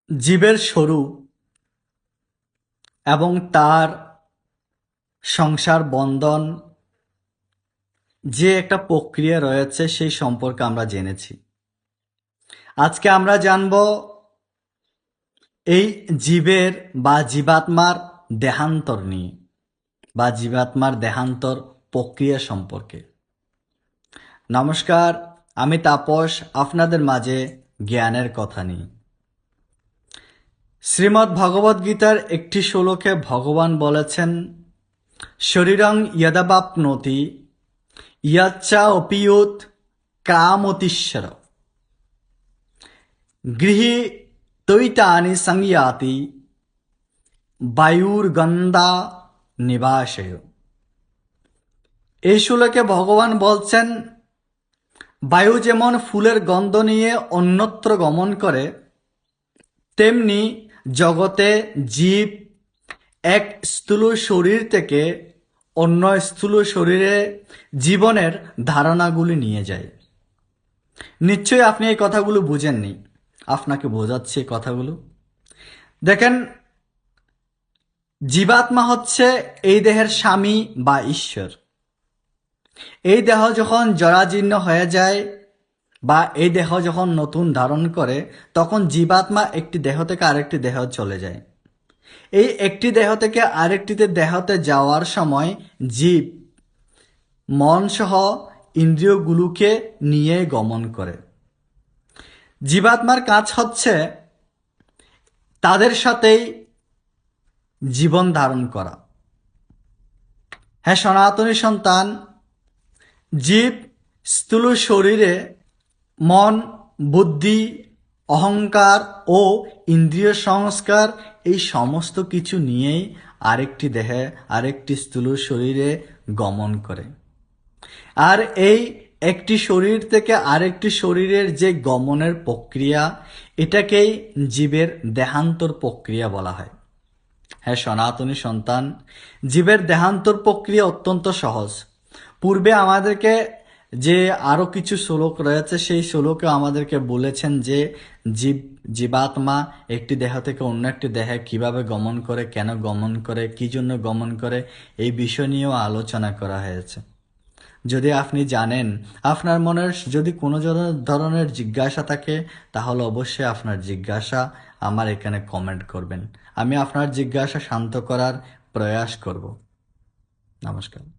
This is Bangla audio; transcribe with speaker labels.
Speaker 1: জীবের স্বরূপ এবং তার সংসার বন্ধন যে একটা প্রক্রিয়া রয়েছে সেই সম্পর্কে আমরা জেনেছি। আজকে আমরা জানব এই জীবের বা জীবাত্মার দেহান্তর নিয়ে বা জীবাত্মার দেহান্তর প্রক্রিয়া সম্পর্কে। নমস্কার, আমি তাপস, আপনাদের মাঝে জ্ঞানের কথা নিয়ে। শ্রীমদ্ ভগবদ গীতার একটি শ্লোকে ভগবান বলেছেন, শরীরং যদাবাপ্নোতি ইয়াচ্ছা অপিয়ুত কামতিশ্বর গৃহী তৈতানি সংয়াতি বায়ুর্গন্ধা নিবাসয়। এই শ্লোকে ভগবান বলছেন, বায়ু যেমন ফুলের গন্ধ নিয়ে অন্যত্র গমন করে, তেমনি জগতে জীব এক স্থূল শরীর থেকে অন্য স্থূল শরীরে জীবনের ধারণাগুলি নিয়ে যায়। নিশ্চয়ই আপনি এই কথাগুলো বুঝেননি, আপনাকে বোঝাচ্ছি এই কথাগুলো। দেখেন, জীবাত্মা হচ্ছে এই দেহের স্বামী বা ঈশ্বর। এই দেহ যখন জরাজীর্ণ হয়ে যায় বা এই দেহ যখন নতুন ধারণ করে, তখন জীবাত্মা একটি দেহ থেকে আরেকটি দেহ চলে যায়। এই একটি দেহ থেকে আরেকটিতে দেহতে যাওয়ার সময় জীব মন সহ ইন্দ্রিয়গুলোকে নিয়ে গমন করে। জীবাত্মার কাজ হচ্ছে তাদের সাথেই জীবন ধারণ করা। হ্যাঁ সনাতনী সন্তান, জীব স্থূল শরীরে মন, বুদ্ধি, অহংকার ও ইন্দ্রিয় সংস্কার এই সমস্ত কিছু নিয়েই আরেকটি দেহে আরেকটি স্থূল শরীরে গমন করে। আর এই একটি শরীর থেকে আরেকটি শরীরের যে গমনের প্রক্রিয়া, এটাকেই জীবের দেহান্তর প্রক্রিয়া বলা হয়। হ্যাঁ সনাতনী সন্তান, জীবের দেহান্তর প্রক্রিয়া অত্যন্ত সহজ। পূর্বে আমাদেরকে যে আরো কিছু শ্লোক রয়েছে, সেই শ্লোকে আমাদেরকে বলেছেন যে জীবাত্মা একটি দেহ থেকে অন্য একটি দেহে কিভাবে গমন করে, কেন গমন করে, কি জন্য গমন করে, এই বিষয় নিয়েও আলোচনা করা হয়েছে। যদি আপনি জানেন, আপনার মনের যদি কোনো ধরনের জিজ্ঞাসা থাকে, তাহলে অবশ্যই আপনার জিজ্ঞাসা আমার এখানে কমেন্ট করবেন। আমি আপনার জিজ্ঞাসা শান্ত করার প্রয়াস করব। নমস্কার।